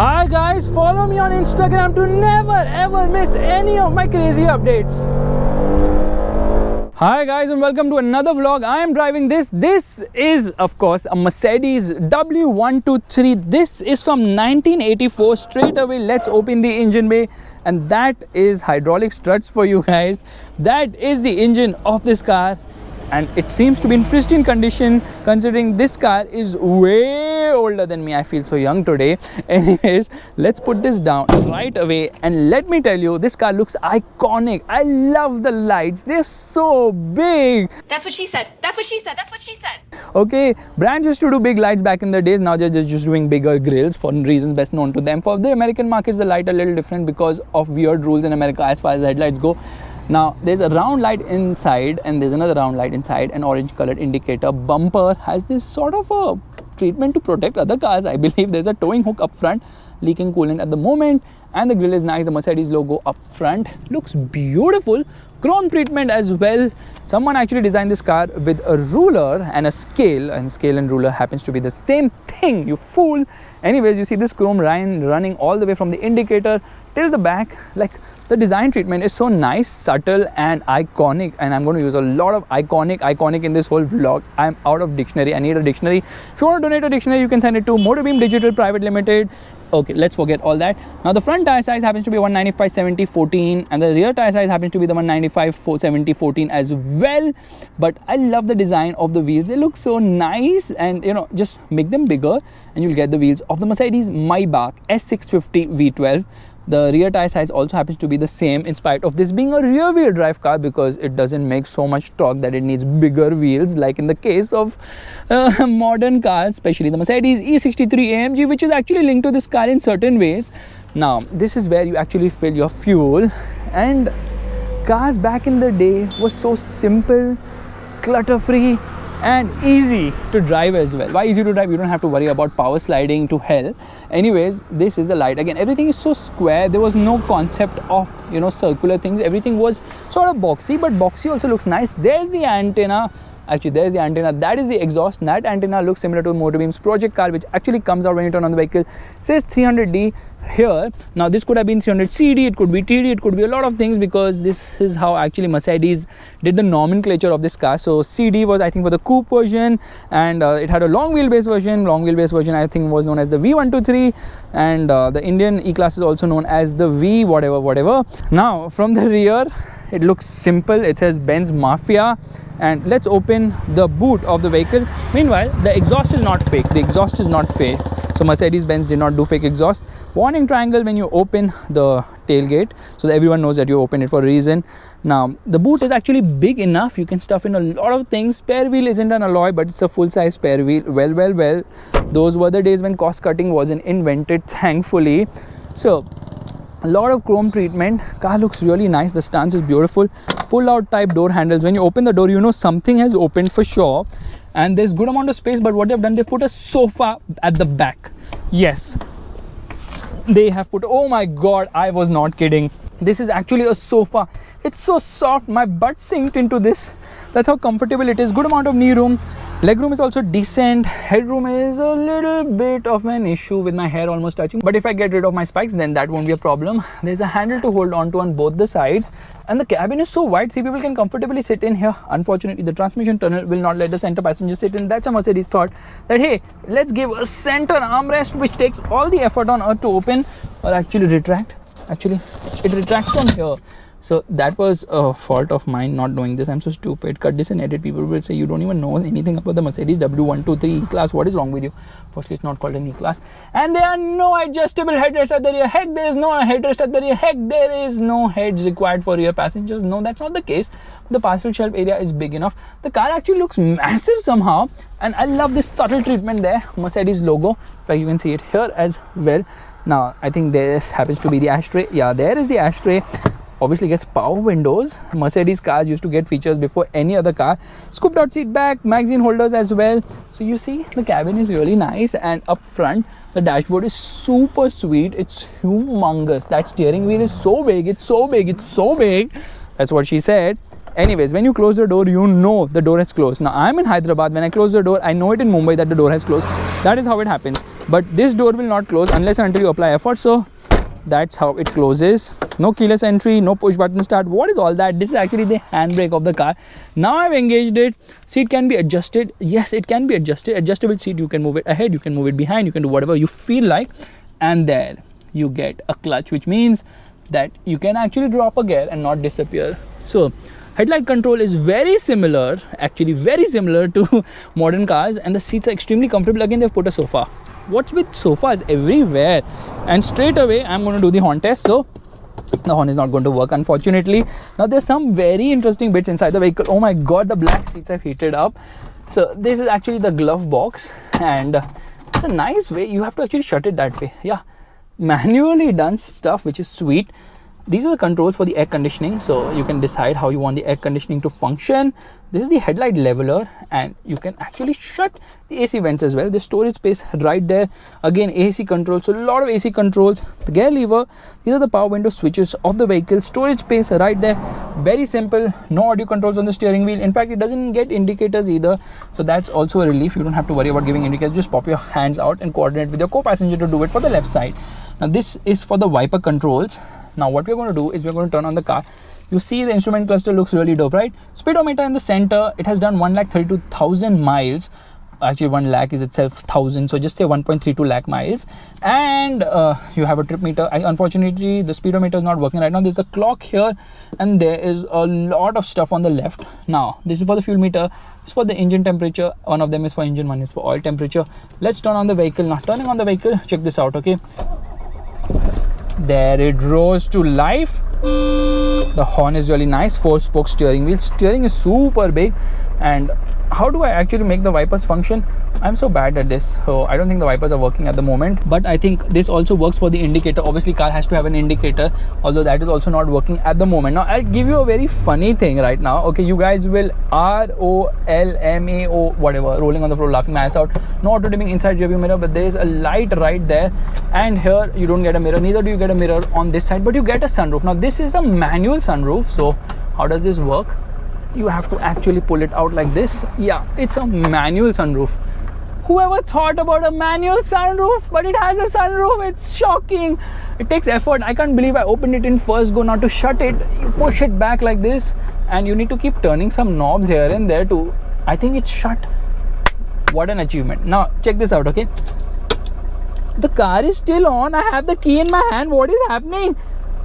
Hi guys, follow me on Instagram to never ever miss any of my crazy updates. Hi guys and welcome to another vlog. I am driving this. This is of course a Mercedes W123. This is from 1984. Straight away let's open the engine bay, and that is hydraulic struts for you guys. That is the engine of this car, and it seems to be in pristine condition considering this car is way older than me. I feel so young today. Anyways, let's put this down right away, and let me tell you, this car looks iconic. I love the lights. They're so big. That's what she said. That's what she said. That's what she said. Okay, brands used to do big lights back in the days. Now they're just doing bigger grills for reasons best known to them. For the American markets, the light are a little different because of weird rules in America as far as headlights go. Now there's a round light inside and there's another round light inside. An orange colored indicator. Bumper has this sort of a treatment to protect other cars. I believe there's a towing hook up front, leaking coolant at the moment, and the grille is nice. The Mercedes logo up front looks beautiful. Chrome treatment as well. Someone actually designed this car with a ruler and a scale, and scale and ruler happens to be the same thing, you fool. Anyways, you see this chrome line running all the way from the indicator till the back. Like, the design treatment is so nice, subtle and iconic, and I'm going to use a lot of iconic in this whole vlog. I'm out of dictionary. I need a dictionary. If you want to donate a dictionary, you can send it to Motorbeam Digital Private Limited. Okay, let's forget all that. Now the front tire size happens to be 195/70/14, and the rear tire size happens to be the 195/70/14 as well. But I love the design of the wheels. They look so nice, and you know, just make them bigger and you'll get the wheels of the Mercedes Maybach S650 V12. The rear tire size also happens to be the same, in spite of this being a rear wheel drive car, because it doesn't make so much torque that it needs bigger wheels like in the case of modern cars, especially the Mercedes E63 AMG, which is actually linked to this car in certain ways. Now this is where you actually fill your fuel, and cars back in the day was so simple, clutter free and easy to drive as well. Why easy to drive? You don't have to worry about power sliding to hell. Anyways, this is the light. Again, everything is so square. There was no concept of, you know, circular things. Everything was sort of boxy, but boxy also looks nice. There's the antenna. Actually, there's the antenna. That is the exhaust. That antenna looks similar to Motorbeam's project car, which actually comes out when you turn on the vehicle. It says 300D here. Now this could have been 300CD, it could be TD, it could be a lot of things, because this is how actually Mercedes did the nomenclature of this car. So CD was, I think, for the coupe version, and it had a long wheelbase version. Long wheelbase version, I think, was known as the V123, and the Indian E-Class is also known as the V whatever. Now from the rear, it looks simple. It says Benz Mafia, and let's open the boot of the vehicle. Meanwhile, the exhaust is not fake. The exhaust is not fake. So Mercedes-Benz did not do fake exhaust. Warning triangle when you open the tailgate, so that everyone knows that you open it for a reason. Now the boot is actually big enough. You can stuff in a lot of things. Spare wheel isn't an alloy, but it's a full-size spare wheel. Well. Those were the days when cost cutting wasn't invented, thankfully. So a lot of chrome treatment. Car looks really nice. The stance is beautiful. Pull out type door handles. When you open the door, you know something has opened for sure. And there's good amount of space, but what they've done, they've put a sofa at the back. Yes, they have put, oh my god, I was not kidding. This is actually a sofa. It's so soft. My butt sinked into this. That's how comfortable it is. Good amount of knee room. Legroom is also decent. Headroom is a little bit of an issue with my hair almost touching, but if I get rid of my spikes, then that won't be a problem. There's a handle to hold on to on both the sides, and the cabin is so wide, 3 people can comfortably sit in here. Unfortunately, the transmission tunnel will not let the center passenger sit in. That's a Mercedes thought that, hey, let's give a center armrest, which takes all the effort on earth to open or actually retract. Actually, it retracts from here. So that was a fault of mine not knowing this. I'm so stupid. Cut this and edit. People will say you don't even know anything about the Mercedes W123 E-Class. What is wrong with you? Firstly, it's not called an E-Class. And there are no adjustable headrests at the rear. Heck, there is no headrest at the rear. Heck, there is no heads required for rear passengers. No, that's not the case. The parcel shelf area is big enough. The car actually looks massive somehow. And I love this subtle treatment there. Mercedes logo. Like you can see it here as well. Now, I think this happens to be the ashtray. Yeah, there is the ashtray. Obviously gets power windows. Mercedes cars used to get features before any other car. Scooped out seat back, magazine holders as well. So you see the cabin is really nice, and up front the dashboard is super sweet. It's humongous. That steering wheel is so big. It's so big. That's what she said. Anyways, when you close the door, you know the door is closed. Now I'm in Hyderabad. When I close the door, I know it in Mumbai that the door has closed. That is how it happens. But this door will not close unless and until you apply effort. So that's how it closes. No keyless entry, no push button start. What is all that? This is actually the handbrake of the car. Now I've engaged it. Seat can be adjusted. Yes, it can be adjusted. Adjustable seat, you can move it ahead, you can move it behind, you can do whatever you feel like. And there you get a clutch, which means that you can actually drop a gear and not disappear. So headlight control is very similar, actually very similar to modern cars, and the seats are extremely comfortable. Again, they've put a sofa. What's with sofas everywhere? And straight away I'm going to do the horn test. So the horn is not going to work, unfortunately. Now there's some very interesting bits inside the vehicle. Oh my god, the black seats have heated up. So this is actually the glove box, and it's a nice way. You have to actually shut it that way. Yeah, manually done stuff, which is sweet. These are the controls for the air conditioning, so you can decide how you want the air conditioning to function. This is the headlight leveler, and you can actually shut the AC vents as well. The storage space right there. Again, AC controls, so a lot of AC controls. The gear lever, these are the power window switches of the vehicle. Storage space right there. Very simple. No audio controls on the steering wheel. In fact, it doesn't get indicators either, so that's also a relief. You don't have to worry about giving indicators. Just pop your hands out and coordinate with your co-passenger to do it for the left side. Now this is for the wiper controls. Now what we're going to do is we're going to turn on the car. You see the instrument cluster looks really dope, right? Speedometer in the center, it has done 1,32,000 miles. Actually 1 lakh is itself 1000, so just say 1.32 lakh miles. And you have a trip meter. Unfortunately the speedometer is not working right now. There's a clock here, and there is a lot of stuff on the left. Now this is for the fuel meter, this is for the engine temperature. One of them is for engine, one is for oil temperature. Let's turn on the vehicle. Now turning on the vehicle, check this out, okay? There it rose to life. The horn is really nice. 4-spoke steering wheel. Steering is super big. And how do I actually make the wipers function? I'm so bad at this, so I don't think the wipers are working at the moment. But I think this also works for the indicator. Obviously car has to have an indicator, although that is also not working at the moment. Now I'll give you a very funny thing right now. Okay, you guys will ROLMAO whatever, rolling on the floor laughing my ass out. No auto dimming inside rear view mirror, but there is a light right there, and here you don't get a mirror, neither do you get a mirror on this side, but you get a sunroof. Now this is a manual sunroof. So how does this work? You have to actually pull it out like this. Yeah, it's a manual sunroof. Whoever thought about a manual sunroof? But it has a sunroof. It's shocking. It takes effort. I can't believe I opened it in first go. Now to shut it, you push it back like this, and you need to keep turning some knobs here and there to, I think it's shut. What an achievement. Now check this out, okay? The car is still on. I have the key in my hand. What is happening?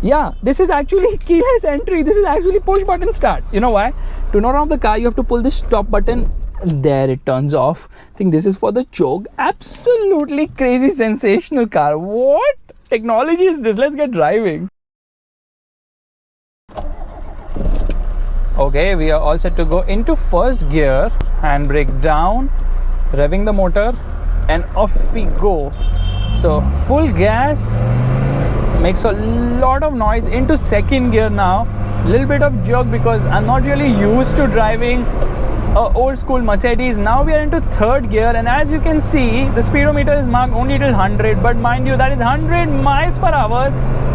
Yeah, this is actually keyless entry. This is actually push button start. You know why? To turn off the car, you have to pull this stop button. There it turns off. I think this is for the choke. Absolutely crazy, sensational car. What technology is this? Let's get driving. Okay, we are all set to go into first gear. Handbrake down, revving the motor, and off we go. So full gas. Makes a lot of noise. Into second gear now. Little bit of jerk because I'm not really used to driving old school Mercedes. Now we are into third gear, and as you can see, the speedometer is marked only till 100, but mind you, that is 100 miles per hour,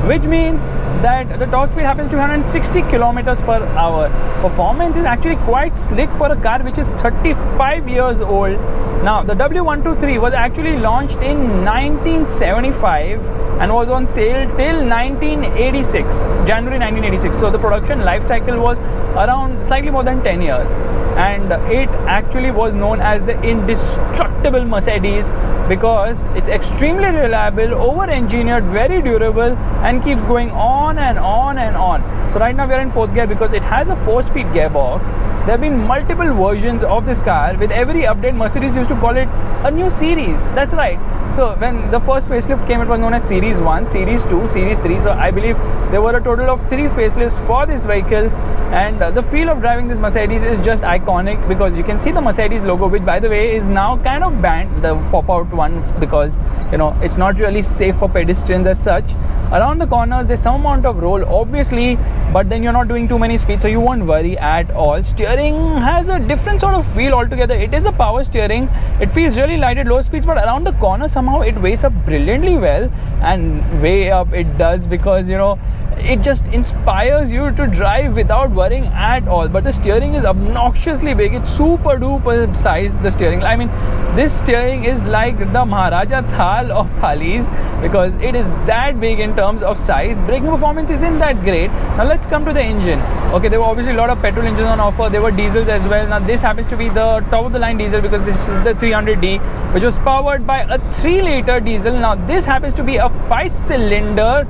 which means that the top speed happens to 160 kilometers per hour. Performance is actually quite slick for a car which is 35 years old. Now the W123 was actually launched in 1975 and was on sale till 1986, January 1986. So the production life cycle was around slightly more than 10 years, and it actually was known as the indestructible Mercedes because it's extremely reliable, over-engineered, very durable, and keeps going on and on and on. So right now we are in fourth gear because it has a 4-speed gearbox. There have been multiple versions of this car. With every update, Mercedes used to call it a new series. That's right. So when the first facelift came, it was known as Series 1, Series 2, Series 3. So I believe there were a total of 3 facelifts for this vehicle, and the feel of driving this Mercedes is just iconic because you can see the Mercedes logo, which by the way is now kind of banned, the pop-out one, because you know it's not really safe for pedestrians as such. Around the corners there's some amount of roll obviously, but then you're not doing too many speeds, so you won't worry at all. Steering steering has a different sort of feel altogether. It is a power steering. It feels really light at low speeds, but around the corner somehow it weighs up brilliantly well, and way up it does, because it just inspires you to drive without worrying at all. But the steering is obnoxiously big. It's super duper size, the steering. I mean, this steering is like the Maharaja Thal of Thalis, because it is that big in terms of size. Braking performance isn't that great. Now let's come to the engine. Okay, there were obviously a lot of petrol engines on offer. There were diesels as well. Now this happens to be the top of the line diesel, because this is the 300D, which was powered by a 3-liter diesel. Now this happens to be a 5-cylinder,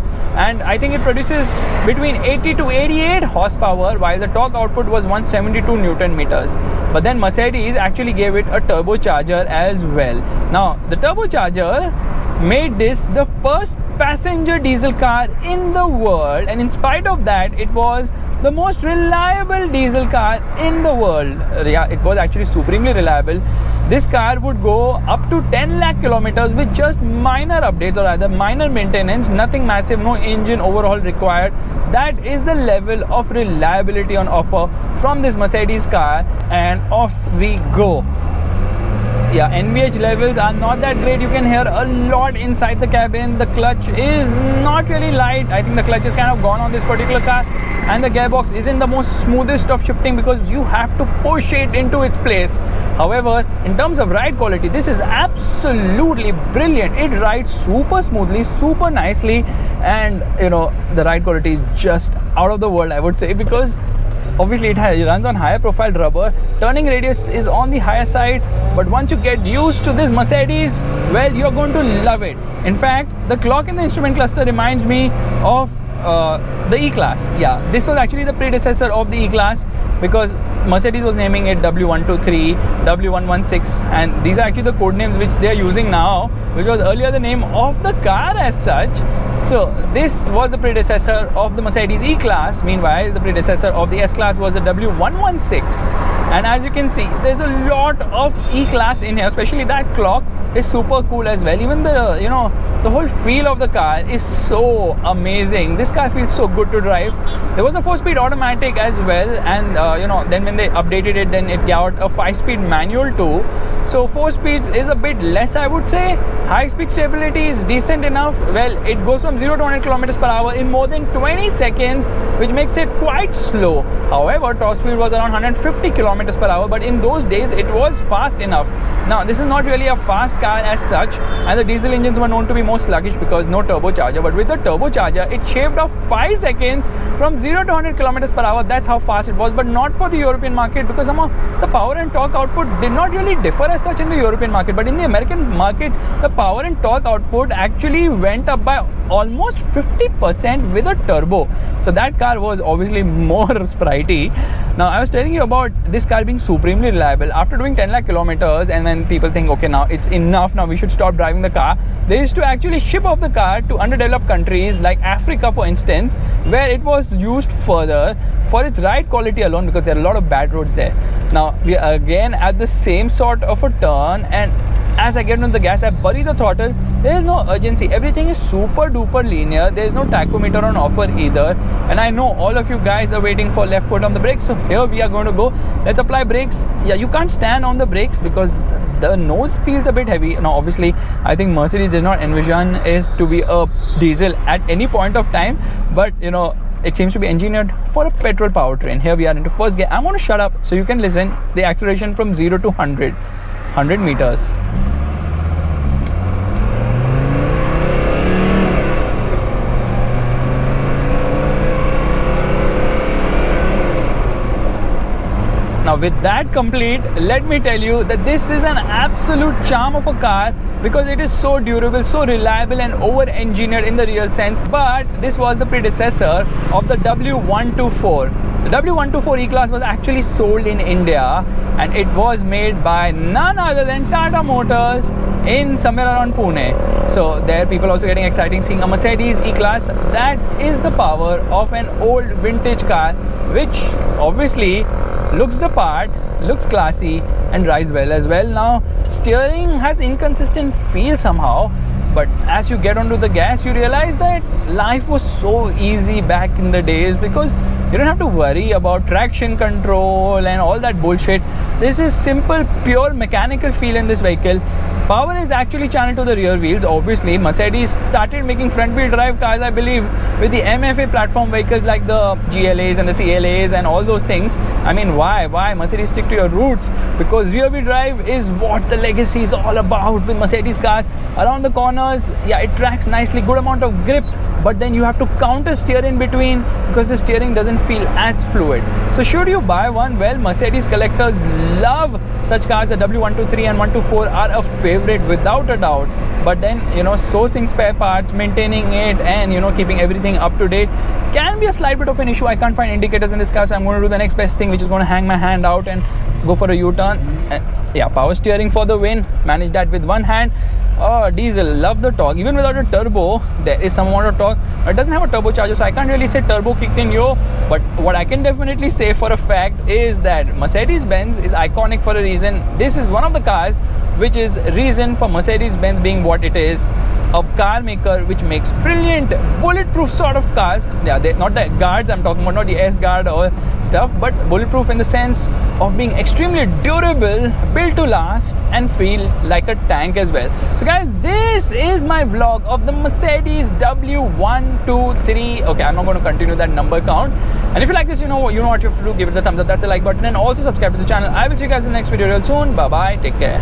and I think it produces between 80 to 88 horsepower, while the torque output was 172 Newton meters. But then Mercedes actually gave it a turbocharger as well. Now the turbocharger made this the first passenger diesel car in the world, and in spite of that, it was the most reliable diesel car in the world. Yeah, it was actually supremely reliable. This car would go up to 10 lakh kilometers with just minor updates, or rather minor maintenance, nothing massive, no engine overhaul required. That is the level of reliability on offer from this Mercedes car, and off we go. Yeah, NVH levels are not that great. You can hear a lot inside the cabin. The clutch is not really light. I think the clutch is kind of gone on this particular car, and the gearbox isn't the most smoothest of shifting, because you have to push it into its place. However, in terms of ride quality, this is absolutely brilliant. It rides super smoothly, super nicely, and the ride quality is just out of the world, I would say, because obviously it runs on higher profile rubber. Turning radius is on the higher side, but once you get used to this Mercedes, well, you're going to love it. In fact, the clock in the instrument cluster reminds me of the E-Class. Yeah, this was actually the predecessor of the E-Class, because Mercedes was naming it W123, W116, and these are actually the code names which they are using now, which was earlier the name of the car as such. So this was the predecessor of the Mercedes E-Class. Meanwhile, the predecessor of the S-Class was the W116. And as you can see, there's a lot of E-Class in here, especially that clock is super cool as well. Even the the whole feel of the car is so amazing. This car feels so good to drive. There was a 4-speed automatic as well, and then when they updated it, then it got a 5-speed manual too. So 4 speeds is a bit less, I would say. High speed stability is decent enough. Well, it goes from 0 to 100 kilometers per hour in more than 20 seconds, which makes it quite slow. However, top speed was around 150 kilometers per hour, but in those days it was fast enough. Now this is not really a fast car as such, and the diesel engines were known to be more sluggish because no turbocharger. But with the turbocharger, it shaved off 5 seconds from 0 to 100 kilometers per hour. That's how fast it was, but not for the European market, because somehow the power and torque output did not really differ as such in the European market. But in the American market, the power and torque output actually went up by almost 50% with a turbo. So that car was obviously more spritey. Now I was telling you about this car being supremely reliable. After doing 10 lakh kilometers, and when people think, okay, now it's enough, now we should stop driving the car, they used to actually ship off the car to underdeveloped countries like Africa, for instance, where it was used further for its ride quality alone, because there are a lot of bad roads there. Now we are again at the same sort of a turn, and as I get on the gas, I bury the throttle. There is no urgency. Everything is super duper linear. There is no tachometer on offer either. And I know all of you guys are waiting for left foot on the brake. So here we are going to go. Let's apply brakes. Yeah, you can't stand on the brakes because the nose feels a bit heavy. Now, obviously, I think Mercedes did not envision it to be a diesel at any point of time. But, it seems to be engineered for a petrol powertrain. Here we are into first gear. I'm going to shut up so you can listen. The acceleration from 0 to 100 meters. Now with that complete, let me tell you that this is an absolute charm of a car, because it is so durable, so reliable and over-engineered in the real sense. But this was the predecessor of the W124. The W124 E-Class was actually sold in India, and it was made by none other than Tata Motors in somewhere around Pune. So there people also getting exciting seeing a Mercedes E-Class. That is the power of an old vintage car, which obviously looks the part, looks classy and drives well as well. Now steering has inconsistent feel somehow, but as you get onto the gas, you realize that life was so easy back in the days, because You don't have to worry about traction control and all that bullshit. This is simple, pure mechanical feel in this vehicle. Power is actually channeled to the rear wheels. Obviously, Mercedes started making front wheel drive cars, I believe, with the MFA platform vehicles like the GLAs and the CLAs and all those things. I mean, why Mercedes stick to your roots? Because rear wheel drive is what the legacy is all about with Mercedes cars. Around the corners, yeah, it tracks nicely, good amount of grip, but then you have to counter steer in between because the steering doesn't feel as fluid. So should you buy one? Well, Mercedes collectors love such cars. The W123 and 124 are a favorite without a doubt. But then, sourcing spare parts, maintaining it, and keeping everything up to date can be a slight bit of an issue. I can't find indicators in this car, so I'm going to do the next best thing, which is going to hang my hand out and go for a U-turn. Yeah, power steering for the win. Manage that with one hand. Oh, diesel, love the torque. Even without a turbo, there is some amount of torque. It doesn't have a turbocharger, so I can't really say turbo kicked in, but what I can definitely say for a fact is that Mercedes-Benz is iconic for a reason. This is one of the cars which is reason for Mercedes-Benz being what it is. A car maker which makes brilliant bulletproof sort of cars. Yeah, not the guards I'm talking about, not the S-guard or stuff, but bulletproof in the sense of being extremely durable, built to last, and feel like a tank as well. So guys, this is my vlog of the Mercedes W123. Okay, I'm not going to continue that number count. And if you like this, you know what you have to do. Give it the thumbs up, that's the like button, and also subscribe to the channel. I will see you guys in the next video real soon. Bye bye, take care.